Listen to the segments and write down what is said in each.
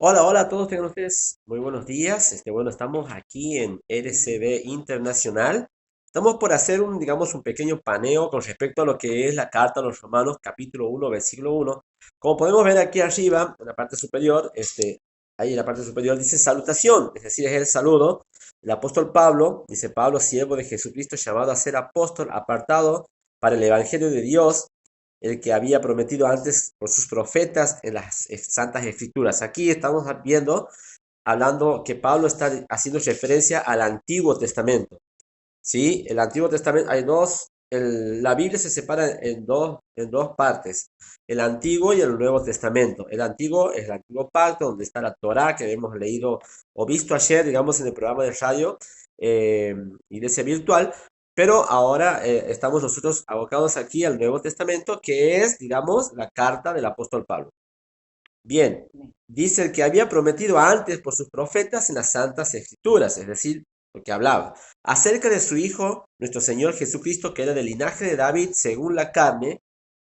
Hola, hola a todos, tengan ustedes muy buenos días. Bueno, estamos aquí en LCB Internacional. Estamos por hacer digamos, un pequeño paneo con respecto a lo que es la Carta a los Romanos, capítulo 1, versículo 1. Como podemos ver aquí arriba, en la parte superior, ahí en la parte superior dice salutación, es decir, es el saludo. El apóstol Pablo, dice Pablo, siervo de Jesucristo, llamado a ser apóstol, apartado para el Evangelio de Dios, el que había prometido antes por sus profetas en las Santas Escrituras. Aquí estamos viendo, hablando que Pablo está haciendo referencia al Antiguo Testamento. ¿Sí? El Antiguo Testamento, hay dos, la Biblia se separa en dos partes, el Antiguo y el Nuevo Testamento. El Antiguo es el Antiguo Pacto, donde está la Torá, que hemos leído o visto ayer, digamos, en el programa de radio eh, Iglesia Virtual, pero ahora estamos nosotros abocados aquí al Nuevo Testamento, que es, digamos, la carta del apóstol Pablo. Bien, dice el que había prometido antes por sus profetas en las Santas Escrituras, es decir, lo que hablaba, acerca de su Hijo, nuestro Señor Jesucristo, que era del linaje de David según la carne,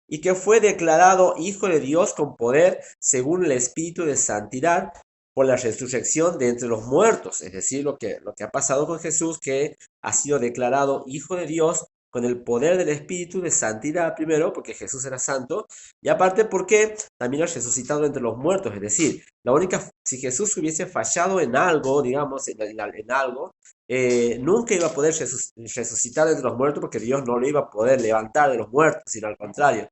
y que fue declarado Hijo de Dios con poder según el Espíritu de Santidad por la resurrección de entre los muertos, es decir, lo que ha pasado con Jesús, que ha sido declarado Hijo de Dios con el poder del Espíritu de Santidad primero, porque Jesús era santo, y aparte porque también ha resucitado entre los muertos, es decir, si Jesús hubiese fallado en algo, digamos, en algo, nunca iba a poder resucitar entre los muertos porque Dios no lo iba a poder levantar de los muertos, sino al contrario,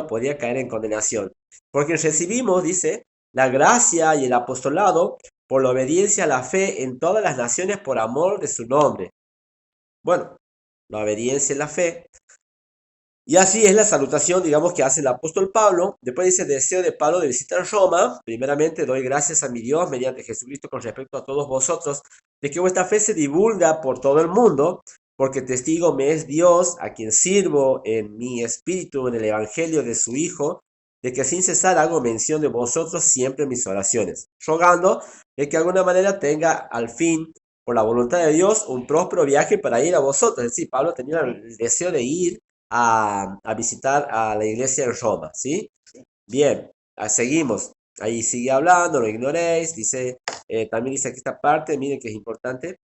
podía caer en condenación. Porque recibimos, dice, la gracia y el apostolado por la obediencia a la fe en todas las naciones por amor de su nombre. Bueno, la obediencia y la fe. Y así es la salutación, digamos, que hace el apóstol Pablo. Después dice, deseo de Pablo de visitar Roma. Primeramente, doy gracias a mi Dios mediante Jesucristo con respecto a todos vosotros, de que vuestra fe se divulga por todo el mundo, porque testigo me es Dios, a quien sirvo en mi espíritu en el Evangelio de su Hijo, de que sin cesar hago mención de vosotros siempre en mis oraciones, rogando de que de alguna manera tenga al fin, por la voluntad de Dios, un próspero viaje para ir a vosotros. Es decir, Pablo tenía el deseo de ir a visitar a la iglesia en Roma, ¿sí? Bien, seguimos. Ahí sigue hablando, no ignoréis, dice, también dice aquí esta parte, miren que es importante,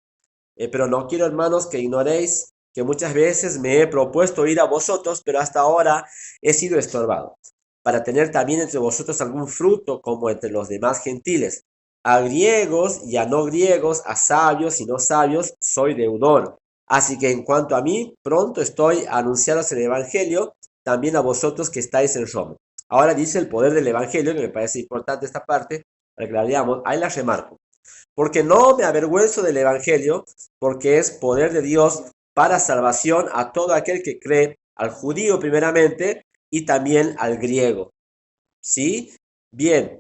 pero no quiero, hermanos, que ignoréis que muchas veces me he propuesto ir a vosotros, pero hasta ahora he sido estorbado, para tener también entre vosotros algún fruto como entre los demás gentiles. A griegos y a no griegos, a sabios y no sabios, soy deudor. Así que en cuanto a mí, pronto estoy a anunciaros el Evangelio, también a vosotros que estáis en Roma. Ahora dice el poder del Evangelio, que me parece importante esta parte, para que la leamos, ahí la remarco. Porque no me avergüenzo del Evangelio, porque es poder de Dios para salvación a todo aquel que cree, al judío primeramente y también al griego. ¿Sí? Bien,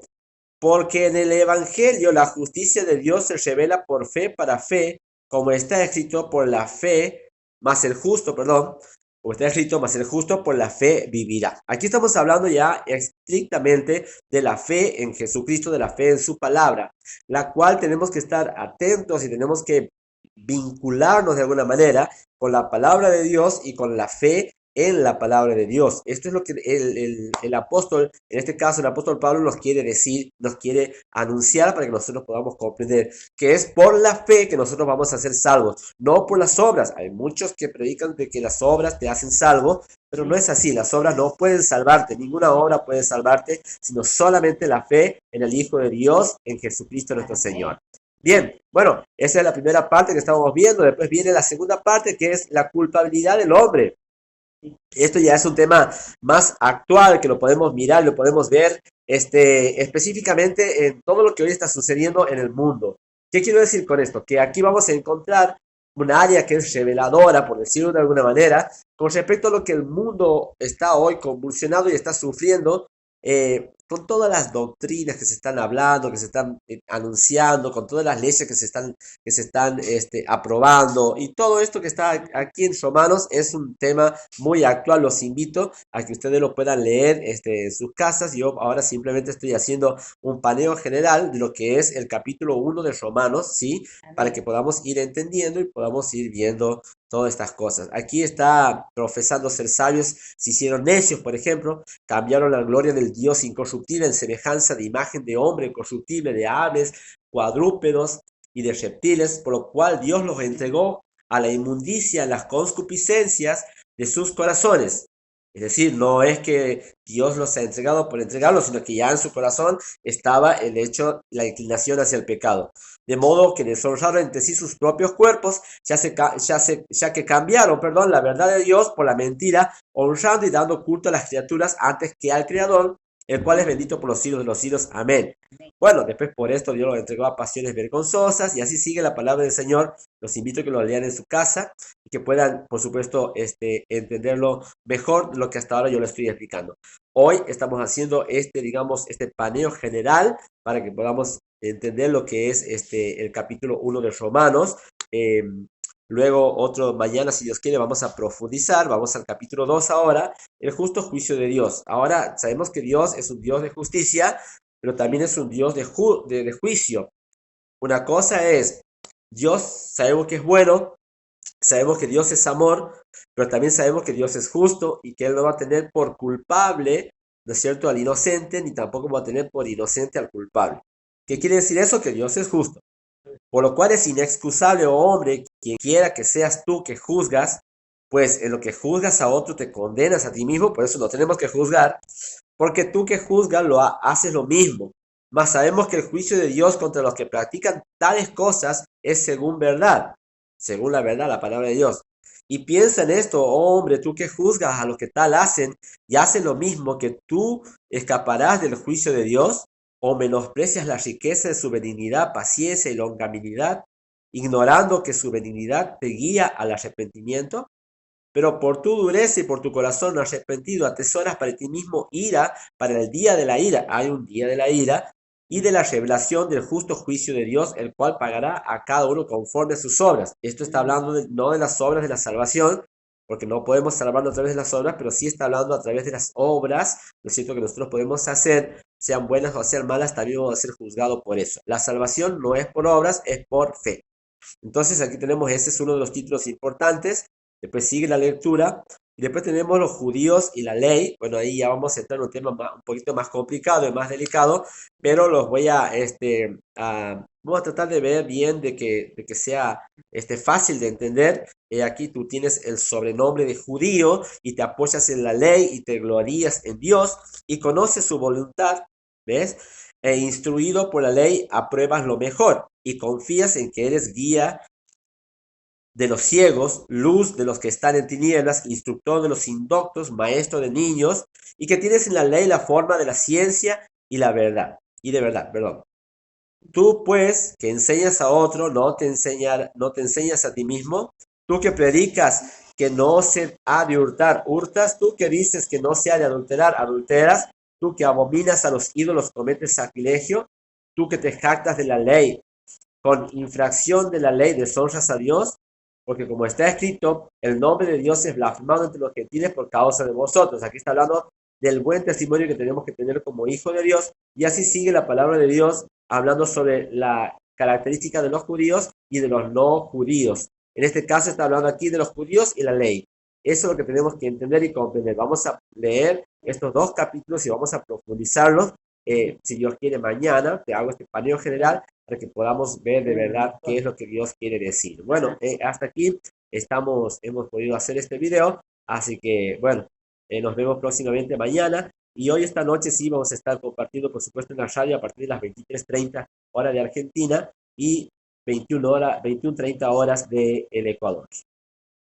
porque en el Evangelio la justicia de Dios se revela por fe para fe, como está escrito por la fe, más el justo, perdón, como está escrito, más el justo por la fe vivirá. Aquí estamos hablando ya estrictamente de la fe en Jesucristo, de la fe en su palabra, la cual tenemos que estar atentos y tenemos que vincularnos de alguna manera con la palabra de Dios y con la fe en la palabra de Dios. Esto es lo que el apóstol, en este caso el apóstol Pablo, nos quiere decir, nos quiere anunciar para que nosotros podamos comprender que es por la fe que nosotros vamos a ser salvos, no por las obras. Hay muchos que predican de que las obras te hacen salvo, pero no es así. Las obras no pueden salvarte, ninguna obra puede salvarte, sino solamente la fe en el Hijo de Dios, en Jesucristo nuestro Señor. Bien, bueno, esa es la primera parte que estamos viendo. Después viene la segunda parte, que es la culpabilidad del hombre. Esto ya es un tema más actual que lo podemos mirar, lo podemos ver específicamente en todo lo que hoy está sucediendo en el mundo. ¿Qué quiero decir con esto? Que aquí vamos a encontrar un área que es reveladora, por decirlo de alguna manera, con respecto a lo que el mundo está hoy convulsionado y está sufriendo, con todas las doctrinas que se están hablando, que se están anunciando, con todas las leyes que se están aprobando, y todo esto que está aquí en Romanos es un tema muy actual. Los invito a que ustedes lo puedan leer en sus casas. Yo ahora simplemente estoy haciendo un paneo general de lo que es el capítulo 1 de Romanos, ¿sí? Para que podamos ir entendiendo y podamos ir viendo todas estas cosas. Aquí está profesando ser sabios, se hicieron necios, por ejemplo, cambiaron la gloria del Dios incorruptible en semejanza de imagen de hombre corruptible, de aves, cuadrúpedos y de reptiles, por lo cual Dios los entregó a la inmundicia, las concupiscencias de sus corazones. Es decir, no es que Dios los ha entregado por entregarlos, sino que ya en su corazón estaba el hecho, la inclinación hacia el pecado. De modo que deshonraron entre sí sus propios cuerpos, ya que cambiaron, perdón, la verdad de Dios por la mentira, honrando y dando culto a las criaturas antes que al Creador, el cual es bendito por los siglos de los siglos. Amén. Bueno, después por esto Dios los entregó a pasiones vergonzosas, y así sigue la palabra del Señor. Los invito a que lo lean en su casa y que puedan, por supuesto, entenderlo mejor de lo que hasta ahora yo lo estoy explicando. Hoy estamos haciendo digamos, este paneo general para que podamos entender lo que es el capítulo 1 de Romanos. Luego, mañana, si Dios quiere, vamos a profundizar, vamos al capítulo 2 ahora, el justo juicio de Dios. Ahora, sabemos que Dios es un Dios de justicia, pero también es un Dios de juicio. Una cosa es, Dios sabemos que es bueno, sabemos que Dios es amor, pero también sabemos que Dios es justo y que Él no va a tener por culpable, ¿no es cierto?, al inocente, ni tampoco va a tener por inocente al culpable. ¿Qué quiere decir eso? Que Dios es justo. Por lo cual es inexcusable, oh hombre, quien quiera que seas tú que juzgas, pues en lo que juzgas a otro te condenas a ti mismo, por eso no tenemos que juzgar, porque tú que juzgas haces lo mismo. Mas sabemos que el juicio de Dios contra los que practican tales cosas es según verdad, según la verdad, la palabra de Dios. Y piensa en esto, oh hombre, tú que juzgas a los que tal hacen y hacen lo mismo, que tú escaparás del juicio de Dios, o menosprecias la riqueza de su benignidad, paciencia y longanimidad, ignorando que su benignidad te guía al arrepentimiento. Pero por tu dureza y por tu corazón arrepentido atesoras para ti mismo ira para el día de la ira. Hay un día de la ira y de la revelación del justo juicio de Dios, el cual pagará a cada uno conforme a sus obras. Esto está hablando no de las obras de la salvación, porque no podemos salvarnos a través de las obras, pero sí está hablando a través de las obras, ¿no es cierto?, que nosotros podemos hacer, sean buenas o sean malas, también vamos a ser juzgados por eso. La salvación no es por obras, es por fe. Entonces aquí tenemos, ese es uno de los títulos importantes. Después sigue la lectura. Y después tenemos los judíos y la ley. Bueno, ahí ya vamos a entrar en un tema un poquito más complicado y más delicado, pero los voy vamos a tratar de ver bien de que sea fácil de entender. Aquí tú tienes el sobrenombre de judío y te apoyas en la ley y te glorías en Dios y conoces su voluntad, ¿ves? E instruido por la ley apruebas lo mejor y confías en que eres guía de los ciegos, luz de los que están en tinieblas, instructor de los indoctos, maestro de niños, y que tienes en la ley la forma de la ciencia y la verdad, y de verdad, perdón. Tú, pues, que enseñas a otro, no te enseñas a ti mismo. Tú que predicas que no se ha de hurtar, hurtas. Tú que dices que no se ha de adulterar, adulteras. Tú que abominas a los ídolos, cometes sacrilegio. Tú que te jactas de la ley, con infracción de la ley deshonras a Dios, porque como está escrito, el nombre de Dios es blasfemado entre los gentiles por causa de vosotros. Aquí está hablando del buen testimonio que tenemos que tener como hijo de Dios, y así sigue la palabra de Dios hablando sobre la característica de los judíos y de los no judíos. En este caso está hablando aquí de los judíos y la ley. Eso es lo que tenemos que entender y comprender. Vamos a leer estos dos capítulos y vamos a profundizarlos. Si Dios quiere, mañana te hago este paneo general para que podamos ver de verdad qué es lo que Dios quiere decir. Bueno, hasta aquí hemos podido hacer este video, así que bueno, nos vemos próximamente mañana. Y hoy, esta noche, sí vamos a estar compartiendo, por supuesto, en la radio a partir de las 23:30 horas de Argentina y 21:30 horas del Ecuador.